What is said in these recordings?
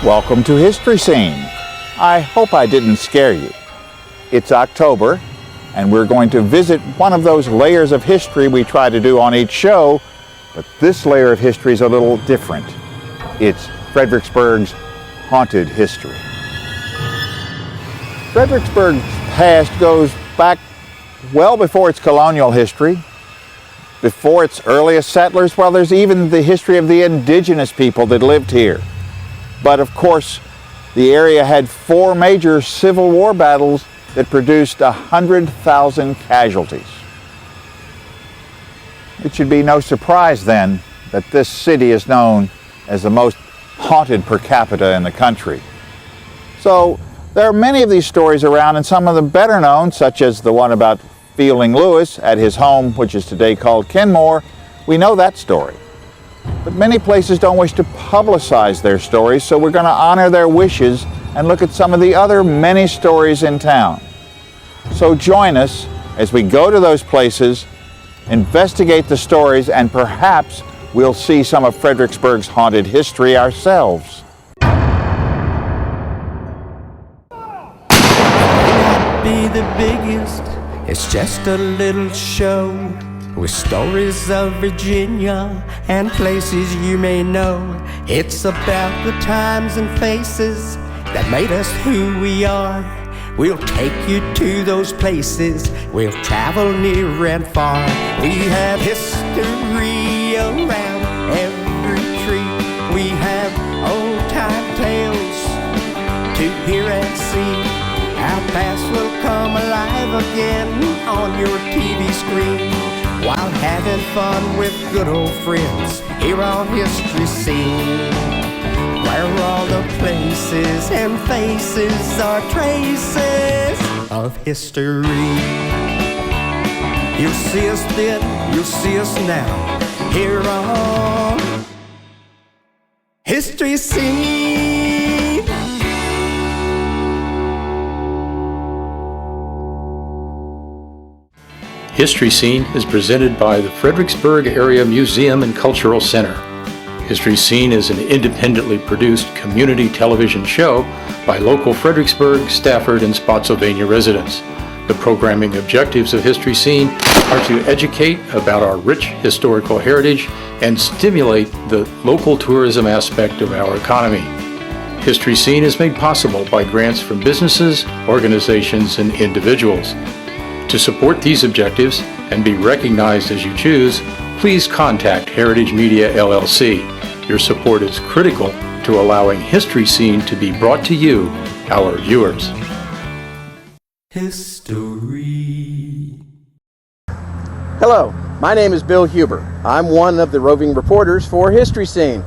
Welcome to History Scene. I hope I didn't scare you. It's October, and we're going to visit one of those layers of history we try to do on each show, but this layer of history is a little different. It's Fredericksburg's haunted history. Fredericksburg's past goes back well before its colonial history, before its earliest settlers. Well, there's even the history of the indigenous people that lived here. But of course, the area had 4 major Civil War battles that produced 100,000 casualties. It should be no surprise then that this city is known as the most haunted per capita in the country. So there are many of these stories around, and some of them better known, such as the one about Fielding Lewis at his home, which is today called Kenmore. We know that story. But many places don't wish to publicize their stories, so we're going to honor their wishes and look at some of the other many stories in town. So join us as we go to those places, investigate the stories, and perhaps we'll see some of Fredericksburg's haunted history ourselves. Be the biggest, it's just a little show with stories of Virginia and places you may know. It's about the times and faces that made us who we are. We'll take you to those places, we'll travel near and far. We have history around every tree. We have old-time tales to hear and see. Our past will come alive again on your TV screen, while having fun with good old friends here on History Scene, where all the places and faces are traces of history. You'll see us then, you'll see us now, here on History Scene. History Scene is presented by the Fredericksburg Area Museum and Cultural Center. History Scene is an independently produced community television show by local Fredericksburg, Stafford, and Spotsylvania residents. The programming objectives of History Scene are to educate about our rich historical heritage and stimulate the local tourism aspect of our economy. History Scene is made possible by grants from businesses, organizations, and individuals. To support these objectives and be recognized as you choose, please contact Heritage Media LLC. Your support is critical to allowing History Scene to be brought to you, our viewers. History. Hello, my name is Bill Huber. I'm one of the roving reporters for History Scene,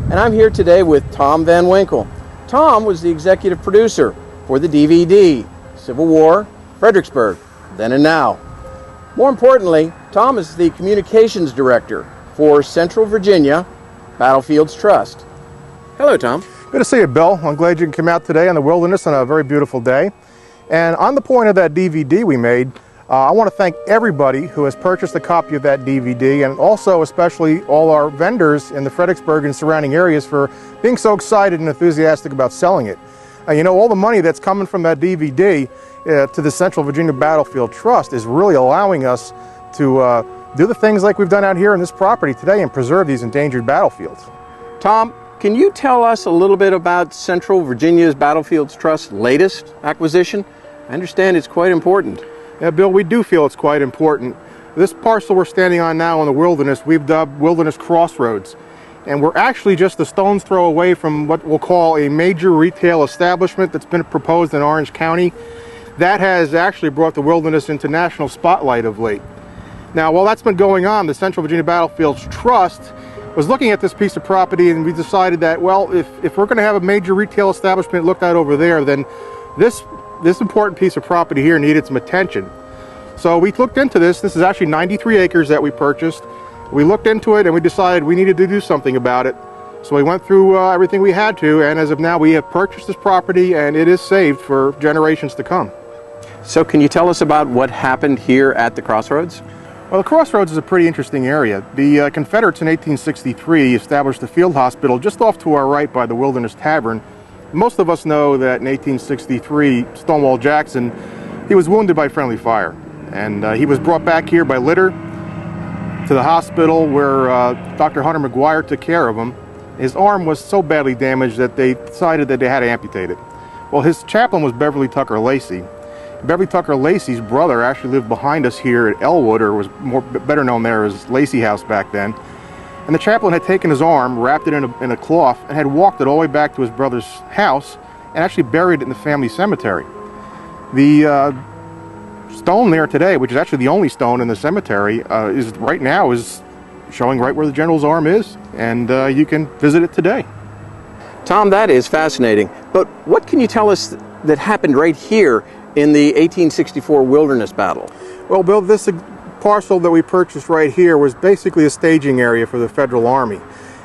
and I'm here today with Tom Van Winkle. Tom was the executive producer for the DVD, Civil War, Fredericksburg, Then and Now. More importantly, Tom is the communications director for Central Virginia Battlefields Trust. Hello, Tom. Good to see you, Bill. I'm glad you can come out today in the wilderness on a very beautiful day. And on the point of that DVD we made, I want to thank everybody who has purchased a copy of that DVD, and also especially all our vendors in the Fredericksburg and surrounding areas for being so excited and enthusiastic about selling it. You know, all the money that's coming from that DVD to the Central Virginia Battlefield Trust is really allowing us to do the things like we've done out here in this property today and preserve these endangered battlefields. Tom, can you tell us a little bit about Central Virginia's Battlefields Trust's latest acquisition? I understand it's quite important. Yeah, Bill, we do feel it's quite important. This parcel we're standing on now in the wilderness, we've dubbed Wilderness Crossroads. And we're actually just a stone's throw away from what we'll call a major retail establishment that's been proposed in Orange County. That has actually brought the wilderness into national spotlight of late. Now, while that's been going on, the Central Virginia Battlefields Trust was looking at this piece of property, and we decided that, well, if we're going to have a major retail establishment looked at over there, then this important piece of property here needed some attention. So we looked into this. This is actually 93 acres that we purchased. We looked into it and we decided we needed to do something about it. So we went through everything we had to, and as of now we have purchased this property and it is saved for generations to come. So can you tell us about what happened here at the Crossroads? Well, the Crossroads is a pretty interesting area. The Confederates in 1863 established a field hospital just off to our right by the Wilderness Tavern, Most of us know that in 1863, Stonewall Jackson, he was wounded by friendly fire. And he was brought back here by litter to the hospital where Dr. Hunter McGuire took care of him. His arm was so badly damaged that they decided that they had to amputate it. Well, his chaplain was Beverly Tucker Lacey. Beverly Tucker Lacey's brother actually lived behind us here at Elwood, or was better known there as Lacey House back then. And the chaplain had taken his arm, wrapped it in a cloth, and had walked it all the way back to his brother's house and actually buried it in the family cemetery. The stone there today, which is actually the only stone in the cemetery, is showing right where the general's arm is, and you can visit it today. Tom, that is fascinating. But what can you tell us that happened right here in the 1864 Wilderness Battle? Well, Bill, this parcel that we purchased right here was basically a staging area for the Federal Army.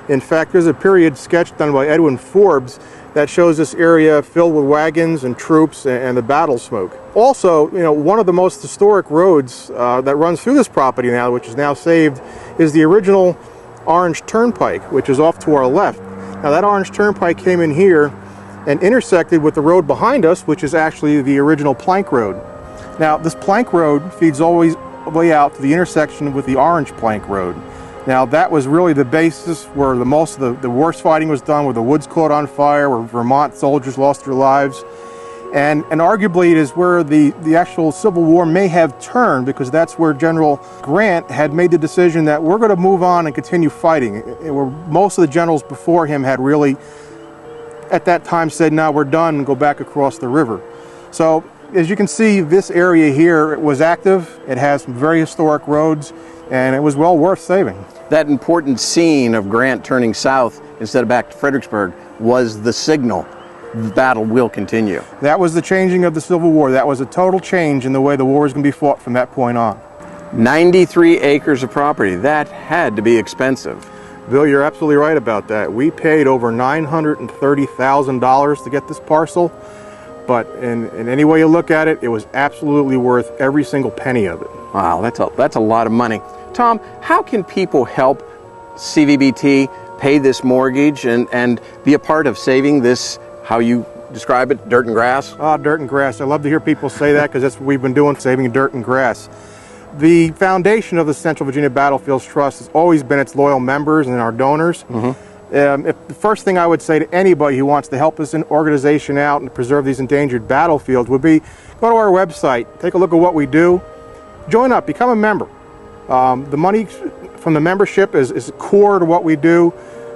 In fact, there's a period sketch done by Edwin Forbes that shows this area filled with wagons and troops and the battle smoke. Also, one of the most historic roads that runs through this property now, which is now saved, is the original Orange Turnpike, which is off to our left. Now, that Orange Turnpike came in here and intersected with the road behind us, which is actually the original plank road. Now, this plank road feeds always the way out to the intersection with the Orange Plank Road. Now, that was really the basis where most of the worst fighting was done, where the woods caught on fire, where Vermont soldiers lost their lives. And arguably it is where the actual Civil War may have turned, because that's where General Grant had made the decision that we're going to move on and continue fighting. Where most of the generals before him had really, at that time, said, no, we're done, and go back across the river. So, as you can see, this area here was active. It has some very historic roads, and it was well worth saving. That important scene of Grant turning south instead of back to Fredericksburg was the signal. The battle will continue. That was the changing of the Civil War. That was a total change in the way the war was going to be fought from that point on. 93 acres of property. That had to be expensive. Bill, you're absolutely right about that. We paid over $930,000 to get this parcel, but in any way you look at it, it was absolutely worth every single penny of it. Wow, that's a lot of money. Tom, how can people help CVBT pay this mortgage and be a part of saving this, how you describe it, dirt and grass? Dirt and grass. I love to hear people say that, because that's what we've been doing, saving dirt and grass. The foundation of the Central Virginia Battlefields Trust has always been its loyal members and our donors. The first thing I would say to anybody who wants to help this organization out and preserve these endangered battlefields would be, go to our website, take a look at what we do, join up, become a member. The money from the membership is core to what we do.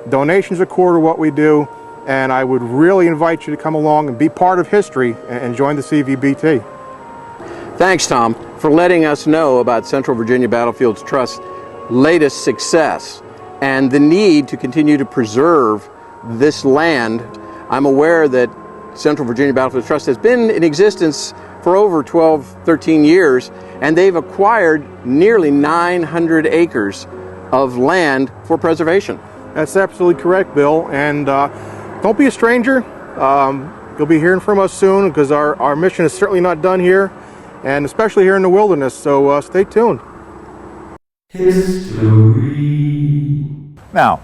Donations are core to what we do. And I would really invite you to come along and be part of history and join the CVBT. Thanks, Tom, for letting us know about Central Virginia Battlefields Trust's latest success and the need to continue to preserve this land. I'm aware that Central Virginia Battlefields Trust has been in existence for over 12, 13 years, and they've acquired nearly 900 acres of land for preservation. That's absolutely correct, Bill. And don't be a stranger. You'll be hearing from us soon, because our mission is certainly not done here, and especially here in the wilderness, so stay tuned. History. Now,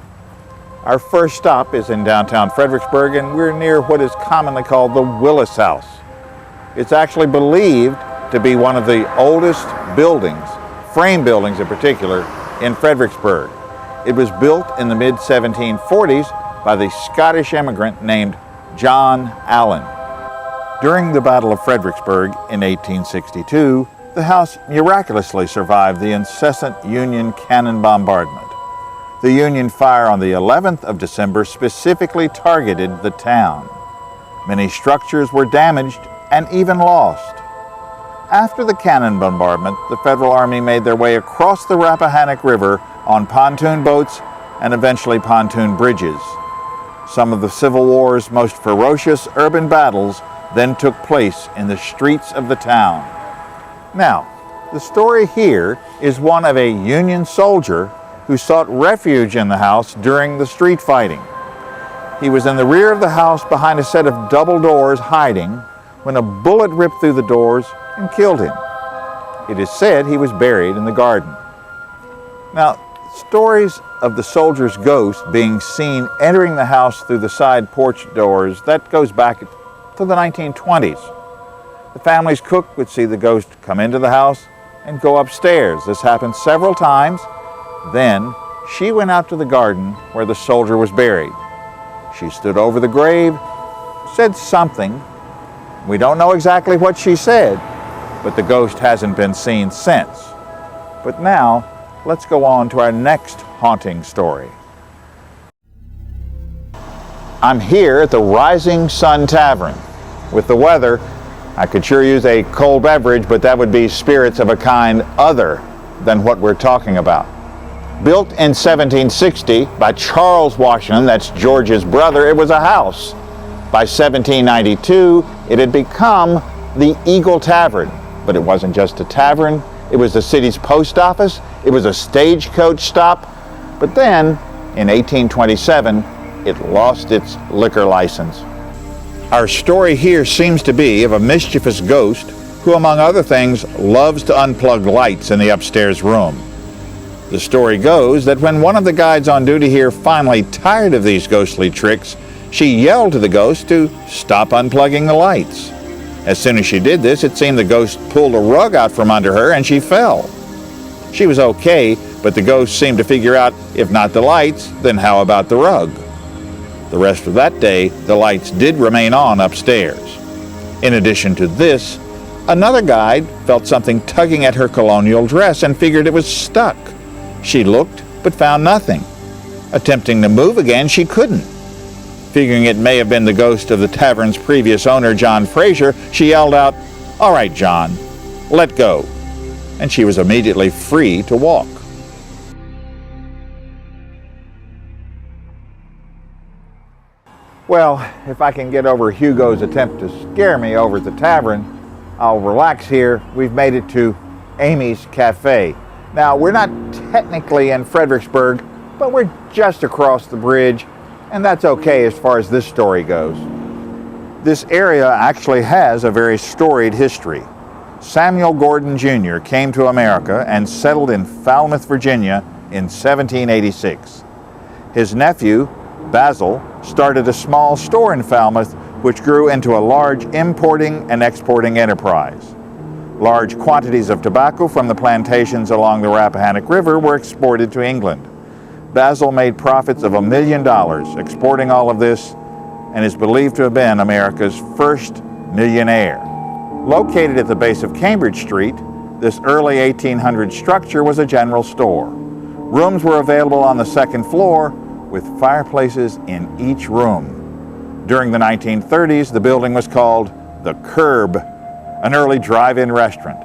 our first stop is in downtown Fredericksburg, and we're near what is commonly called the Willis House. It's actually believed to be one of the oldest buildings, frame buildings in particular, in Fredericksburg. It was built in the mid-1740s by the Scottish immigrant named John Allen. During the Battle of Fredericksburg in 1862, the house miraculously survived the incessant Union cannon bombardment. The Union fire on the 11th of December specifically targeted the town. Many structures were damaged and even lost. After the cannon bombardment, the Federal Army made their way across the Rappahannock River on pontoon boats and eventually pontoon bridges. Some of the Civil War's most ferocious urban battles then took place in the streets of the town. Now, the story here is one of a Union soldier who sought refuge in the house during the street fighting. He was in the rear of the house behind a set of double doors hiding when a bullet ripped through the doors and killed him. It is said he was buried in the garden. Now, Stories of the soldier's ghost being seen entering the house through the side porch doors, that goes back to the 1920s. The family's cook would see the ghost come into the house and go upstairs. This happened several times. Then she went out to the garden where the soldier was buried. She stood over the grave, said something. We don't know exactly what she said, but the ghost hasn't been seen since. But now, let's go on to our next haunting story. I'm here at the Rising Sun Tavern. With the weather, I could sure use a cold beverage, but that would be spirits of a kind other than what we're talking about. Built in 1760 by Charles Washington, that's George's brother, it was a house. By 1792, it had become the Eagle Tavern. But it wasn't just a tavern, it was the city's post office, it was a stagecoach stop. But then, in 1827, it lost its liquor license. Our story here seems to be of a mischievous ghost who, among other things, loves to unplug lights in the upstairs room. The story goes that when one of the guides on duty here finally tired of these ghostly tricks, she yelled to the ghost to stop unplugging the lights. As soon as she did this, it seemed the ghost pulled a rug out from under her and she fell. She was okay, but the ghost seemed to figure out, if not the lights, then how about the rug? The rest of that day, the lights did remain on upstairs. In addition to this, another guide felt something tugging at her colonial dress and figured it was stuck. She looked, but found nothing. Attempting to move again, she couldn't. Figuring it may have been the ghost of the tavern's previous owner, John Fraser, she yelled out, "All right, John, let go." And she was immediately free to walk. Well, if I can get over Hugo's attempt to scare me over at the tavern, I'll relax here. We've made it to Amy's Cafe. Now, we're not technically in Fredericksburg, but we're just across the bridge, and that's okay as far as this story goes. This area actually has a very storied history. Samuel Gordon Jr. came to America and settled in Falmouth, Virginia in 1786. His nephew, Basil, started a small store in Falmouth, which grew into a large importing and exporting enterprise. Large quantities of tobacco from the plantations along the Rappahannock River were exported to England. Basil made profits of $1 million exporting all of this and is believed to have been America's first millionaire. Located at the base of Cambridge Street, this early 1800s structure was a general store. Rooms were available on the second floor with fireplaces in each room. During the 1930s, the building was called the Curb, an early drive-in restaurant.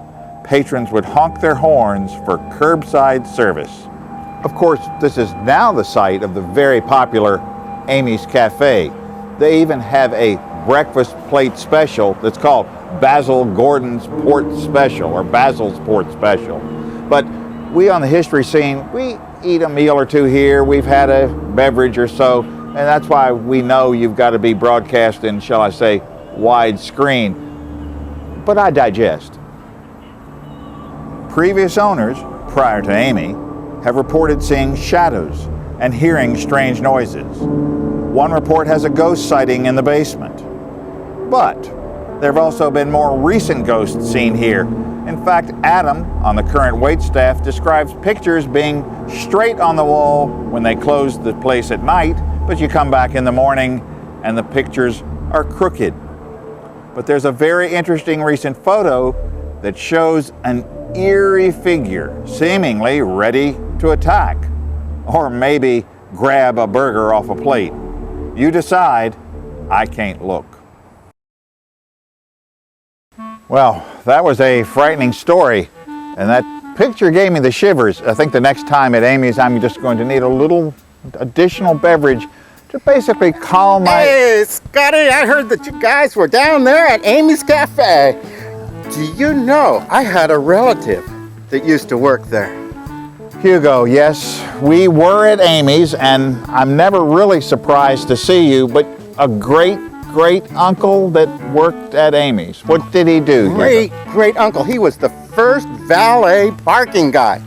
Patrons would honk their horns for curbside service. Of course, this is now the site of the very popular Amy's Cafe. They even have a breakfast plate special that's called Basil Gordon's Port Special, or Basil's Port Special. But we on the History Scene, we eat a meal or two here, we've had a beverage or so, and that's why we know you've got to be broadcast in, shall I say, widescreen. But I digest. Previous owners, prior to Amy, have reported seeing shadows and hearing strange noises. One report has a ghost sighting in the basement. But there have also been more recent ghosts seen here. In fact, Adam, on the current waitstaff, describes pictures being straight on the wall when they close the place at night, but you come back in the morning and the pictures are crooked. But there's a very interesting recent photo that shows an eerie figure seemingly ready to attack, or maybe grab a burger off a plate. You decide. I can't look. Well, that was a frightening story, and that picture gave me the shivers. I think the next time at Amy's, I'm just going to need a little additional beverage to basically calm my... Hey, Scotty, I heard that you guys were down there at Amy's Cafe. Do you know, I had a relative that used to work there. Hugo, yes, we were at Amy's, and I'm never really surprised to see you, but a great uncle that worked at Amy's. What did he do? Great uncle. He was the first valet parking guy.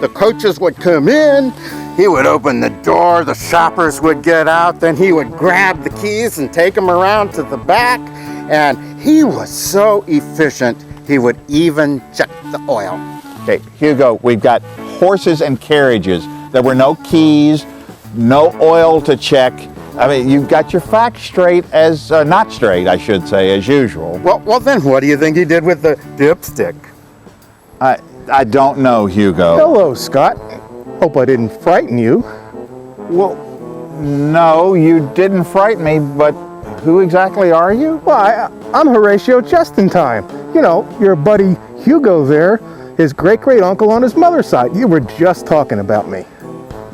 The coaches would come in, he would open the door, the shoppers would get out, then he would grab the keys and take them around to the back, and he was so efficient, he would even check the oil. Okay, Hugo, we've got horses and carriages. There were no keys, no oil to check. I mean, you've got your facts straight as, not straight, I should say, as usual. Well, then what do you think he did with the dipstick? I don't know, Hugo. Hello, Scott. Hope I didn't frighten you. Well, no, you didn't frighten me, but who exactly are you? Well, I'm Horatio Just-in-Time. You know, your buddy Hugo there, his great-great-uncle on his mother's side. You were just talking about me.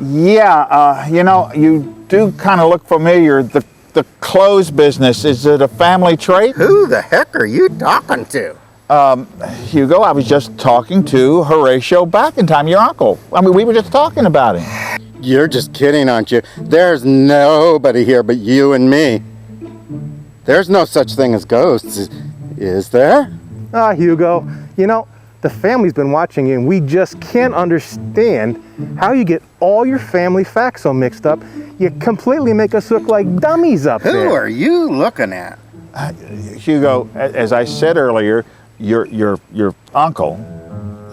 Yeah, you know, you do kind of look familiar. The clothes business, is it a family trait? Who the heck are you talking to? Hugo, I was just talking to Horatio Back-in-Time, your uncle. I mean, we were just talking about him. You're just kidding, aren't you? There's nobody here but you and me. There's no such thing as ghosts, is there? Ah, Hugo, you know, the family's been watching you and we just can't understand how you get all your family facts so mixed up. You completely make us look like dummies up there. Who are you looking at? Hugo, as I said earlier, your uncle,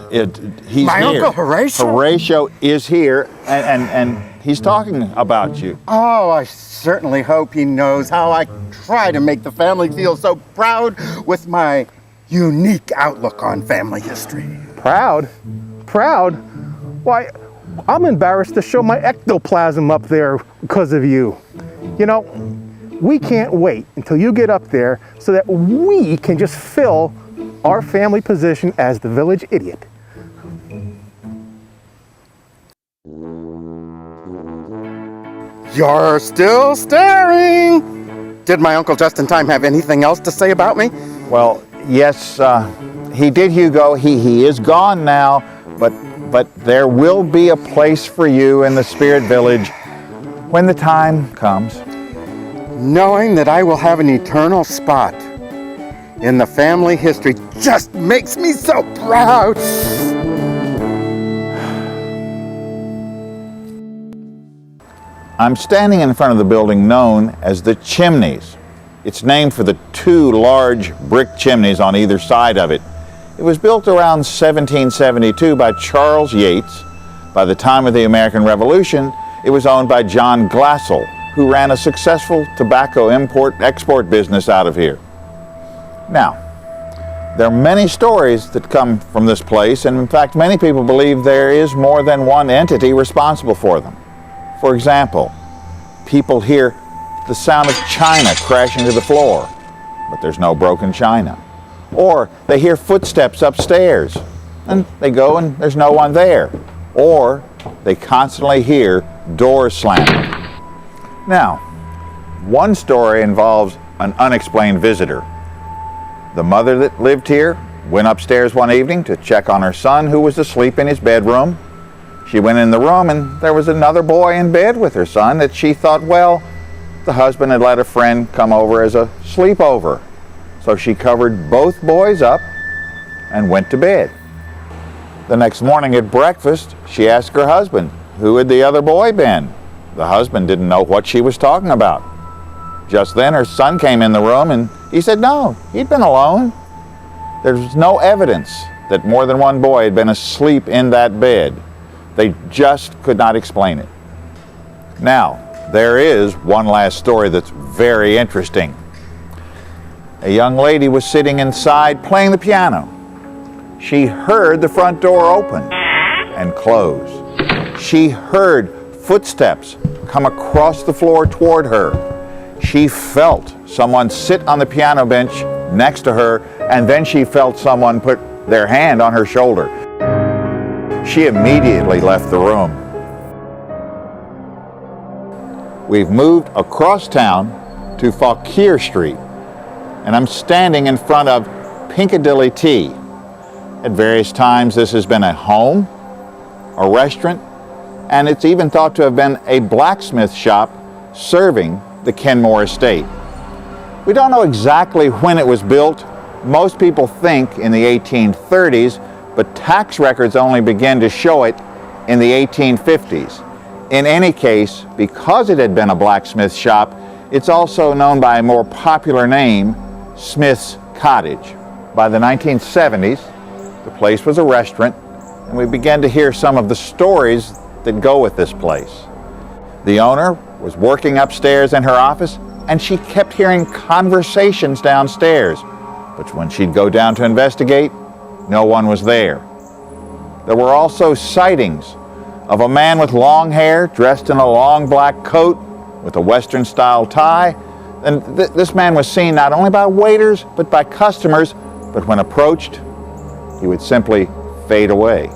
he's My here. Uncle Horatio? Horatio is here, and he's talking about you. Oh, I certainly hope he knows how I try to make the family feel so proud with my unique outlook on family history. Proud? Proud? Why, I'm embarrassed to show my ectoplasm up there because of you. You know, we can't wait until you get up there so that we can just fill our family position as the village idiot. You're still staring! Did my Uncle Just-in-Time have anything else to say about me? Well, yes, he did, Hugo. He is gone now, but there will be a place for you in the Spirit Village when the time comes. Knowing that I will have an eternal spot in the family history just makes me so proud. I'm standing in front of the building known as the Chimneys. It's named for the two large brick chimneys on either side of it. It was built around 1772 by Charles Yates. By the time of the American Revolution, it was owned by John Glassell, who ran a successful tobacco import-export business out of here. Now, there are many stories that come from this place, and in fact, many people believe there is more than one entity responsible for them. For example, people hear the sound of china crashing to the floor, but there's no broken china. Or they hear footsteps upstairs, and they go and there's no one there. Or they constantly hear doors slamming. Now, one story involves an unexplained visitor. The mother that lived here went upstairs one evening to check on her son who was asleep in his bedroom. She went in the room and there was another boy in bed with her son that she thought, well, the husband had let a friend come over as a sleepover. So she covered both boys up and went to bed. The next morning at breakfast, she asked her husband, who had the other boy been? The husband didn't know what she was talking about. Just then her son came in the room and he said no, he'd been alone. There was no evidence that more than one boy had been asleep in that bed. They just could not explain it. Now, there is one last story that's very interesting. A young lady was sitting inside playing the piano. She heard the front door open and close. She heard footsteps come across the floor toward her. She felt someone sit on the piano bench next to her, and then she felt someone put their hand on her shoulder. She immediately left the room. We've moved across town to Fauquier Street, and I'm standing in front of Pinkadilly T. At various times this has been a home, a restaurant, and it's even thought to have been a blacksmith shop serving the Kenmore estate. We don't know exactly when it was built. Most people think in the 1830s, but tax records only begin to show it in the 1850s. In any case, because it had been a blacksmith shop, it's also known by a more popular name, Smith's Cottage. By the 1970s, the place was a restaurant, and we began to hear some of the stories that go with this place. The owner was working upstairs in her office, and she kept hearing conversations downstairs. But when she'd go down to investigate, no one was there. There were also sightings of a man with long hair, dressed in a long black coat with a Western-style tie. And this man was seen not only by waiters, but by customers, but when approached, he would simply fade away.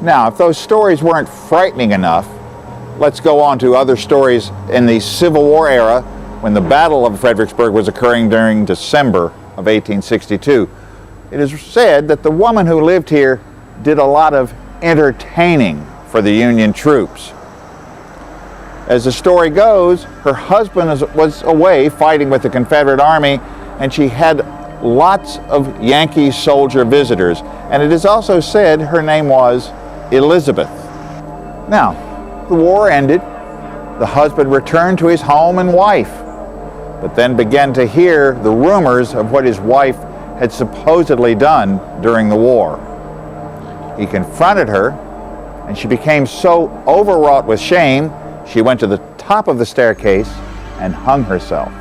Now, if those stories weren't frightening enough, let's go on to other stories in the Civil War era when the Battle of Fredericksburg was occurring during December of 1862. It is said that the woman who lived here did a lot of entertaining for the Union troops. As the story goes, her husband was away fighting with the Confederate Army, and she had lots of Yankee soldier visitors, and it is also said her name was Elizabeth. Now, the war ended. The husband returned to his home and wife, but then began to hear the rumors of what his wife had supposedly done during the war. He confronted her, and she became so overwrought with shame, she went to the top of the staircase and hung herself.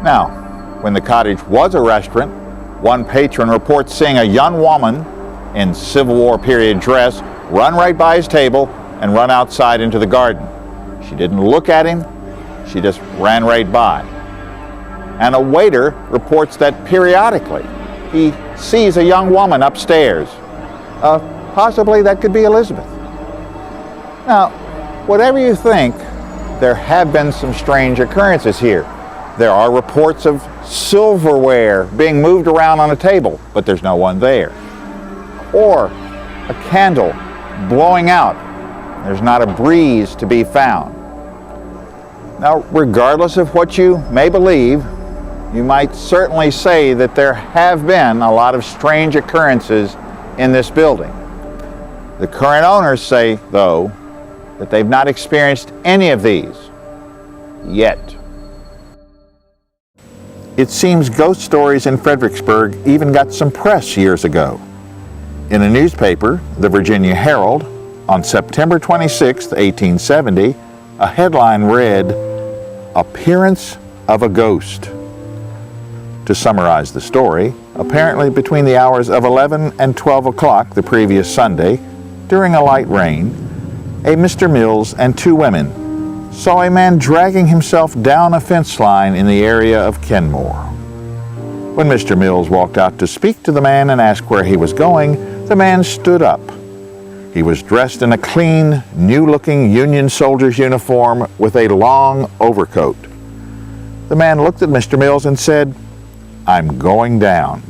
Now, when the cottage was a restaurant, one patron reports seeing a young woman in Civil War period dress run right by his table and run outside into the garden. She didn't look at him, she just ran right by. And a waiter reports that periodically he sees a young woman upstairs. Possibly that could be Elizabeth. Now, whatever you think, there have been some strange occurrences here. There are reports of silverware being moved around on a table, but there's no one there. Or a candle blowing out. There's not a breeze to be found. Now, regardless of what you may believe, you might certainly say that there have been a lot of strange occurrences in this building. The current owners say, though, that they've not experienced any of these yet. It seems ghost stories in Fredericksburg even got some press years ago. In a newspaper, the Virginia Herald, on September 26, 1870, a headline read, "Appearance of a Ghost." To summarize the story, apparently between the hours of 11 and 12 o'clock the previous Sunday, during a light rain, a Mr. Mills and two women saw a man dragging himself down a fence line in the area of Kenmore. When Mr. Mills walked out to speak to the man and ask where he was going, the man stood up. He was dressed in a clean, new-looking Union soldier's uniform with a long overcoat. The man looked at Mr. Mills and said, "I'm going down."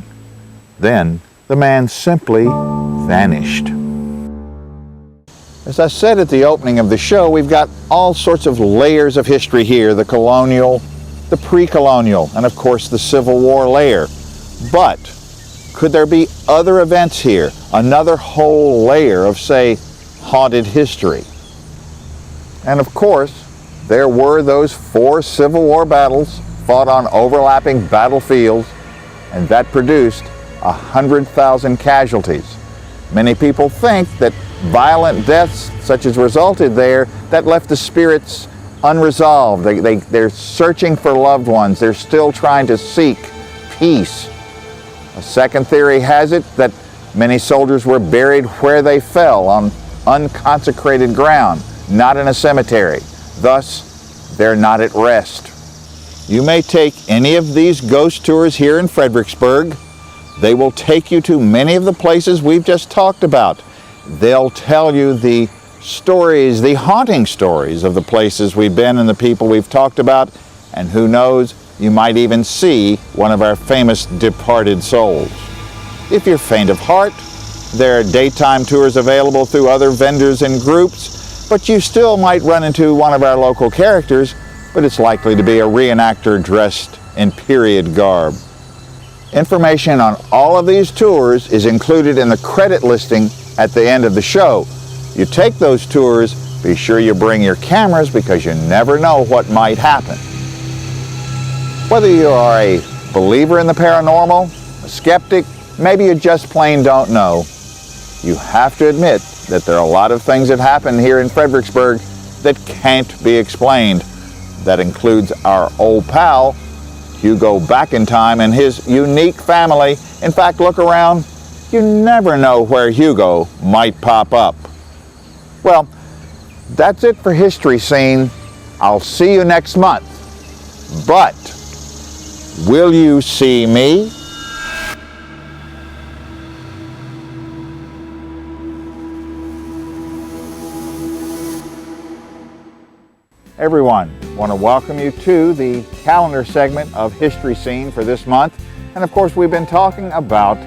Then the man simply vanished. As I said at the opening of the show, we've got all sorts of layers of history here, the colonial, the pre-colonial, and of course the Civil War layer. But could there be other events here, another whole layer of, say, haunted history? And of course, there were those 4 Civil War battles fought on overlapping battlefields, and that produced 100,000 casualties. Many people think that violent deaths such as resulted there, that left the spirits unresolved. They're searching for loved ones. They're still trying to seek peace. A second theory has it that many soldiers were buried where they fell, on unconsecrated ground, not in a cemetery. Thus, they're not at rest. You may take any of these ghost tours here in Fredericksburg. They will take you to many of the places we've just talked about. They'll tell you the stories, the haunting stories of the places we've been and the people we've talked about, and who knows, you might even see one of our famous departed souls. If you're faint of heart, there are daytime tours available through other vendors and groups, but you still might run into one of our local characters, but it's likely to be a reenactor dressed in period garb. Information on all of these tours is included in the credit listing at the end of the show. you take those tours, be sure you bring your cameras because you never know what might happen. Whether you are a believer in the paranormal, a skeptic, maybe you just plain don't know, you have to admit that there are a lot of things that happen here in Fredericksburg that can't be explained. That includes our old pal, Hugo Backentime, and his unique family. In fact, look around, you never know where Hugo might pop up. Well, that's it for History Scene. I'll see you next month. But will you see me? Everyone, I want to welcome you to the calendar segment of History Scene for this month. And of course, we've been talking about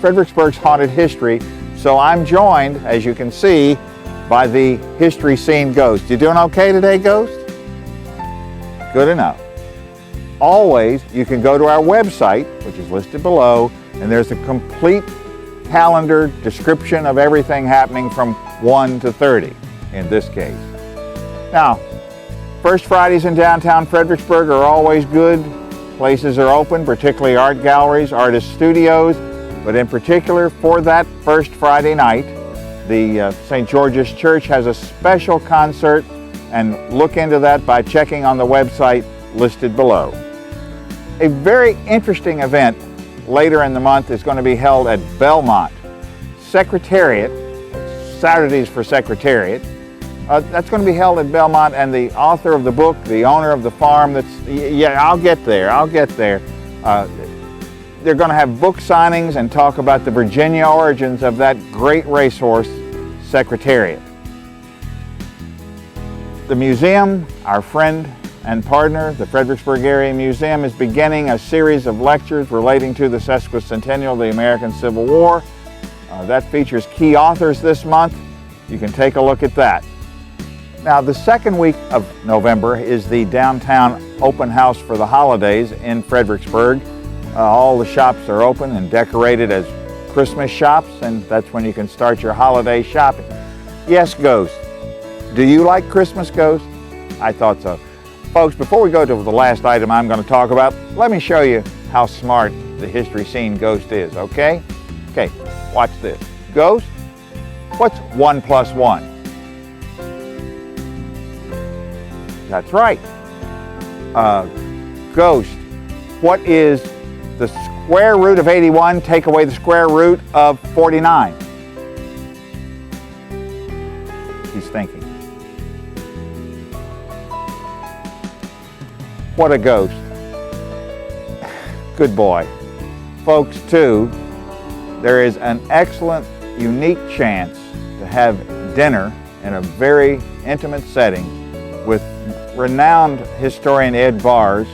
Fredericksburg's haunted history. So I'm joined, as you can see, by the History Scene Ghost. You doing okay today, Ghost? Good enough. Always, you can go to our website, which is listed below, and there's a complete calendar description of everything happening from 1 to 30 in this case. Now, First Fridays in downtown Fredericksburg are always good. Places are open, particularly art galleries, artist studios, but in particular for that first Friday night, the St. George's Church has a special concert, and look into that by checking on the website listed below. A very interesting event later in the month is going to be held at Belmont Secretariat, Saturdays for Secretariat. That's going to be held at Belmont, and the author of the book, the owner of the farm, I'll get there. They're going to have book signings and talk about the Virginia origins of that great racehorse, Secretariat. The museum, our friend and partner, the Fredericksburg Area Museum, is beginning a series of lectures relating to the sesquicentennial of the American Civil War. That features key authors this month. You can take a look at that. Now, the second week of November is the downtown open house for the holidays in Fredericksburg. All the shops are open and decorated as Christmas shops, and that's when you can start your holiday shopping. Yes, Ghost. Do you like Christmas, Ghost? I thought so. Folks, before we go to the last item I'm going to talk about, let me show you how smart the History Scene Ghost is, okay? Okay, watch this. Ghost, what's 1 plus 1? That's right. Ghost, what is the square root of 81? Take away the square root of 49. He's thinking. What a ghost. Good boy. Folks, too, there is an excellent, unique chance to have dinner in a very intimate setting with renowned historian Ed Bars.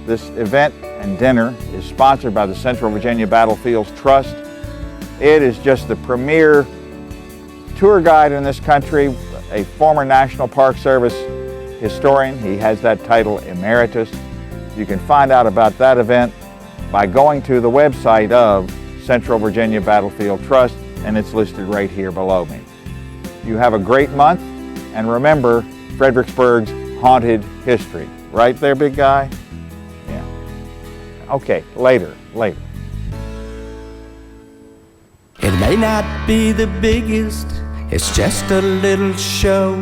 This event and dinner is sponsored by the Central Virginia Battlefields Trust. Ed is just the premier tour guide in this country, a former National Park Service historian. He has that title emeritus. You can find out about that event by going to the website of Central Virginia Battlefield Trust, and it's listed right here below me. You have a great month, and remember Fredericksburg's haunted history. Right there, big guy? Yeah. Okay, later. It may not be the biggest, it's just a little show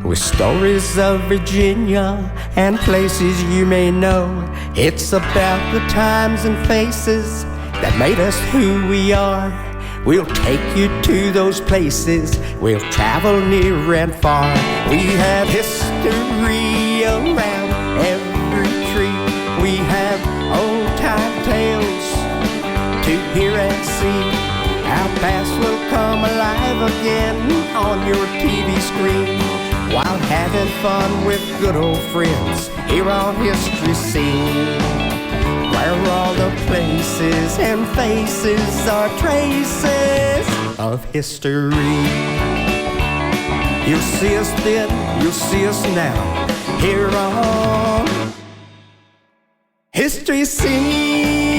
with stories of Virginia and places you may know. It's about the times and places that made us who we are. We'll take you to those places. We'll travel near and far. We have history around every tree. We have old-time tales to hear and see. Our past will come alive again on your TV screen while having fun with good old friends here on History Scene, where all the places and faces are traces of history. You'll see us then, you'll see us now, here on History Scene.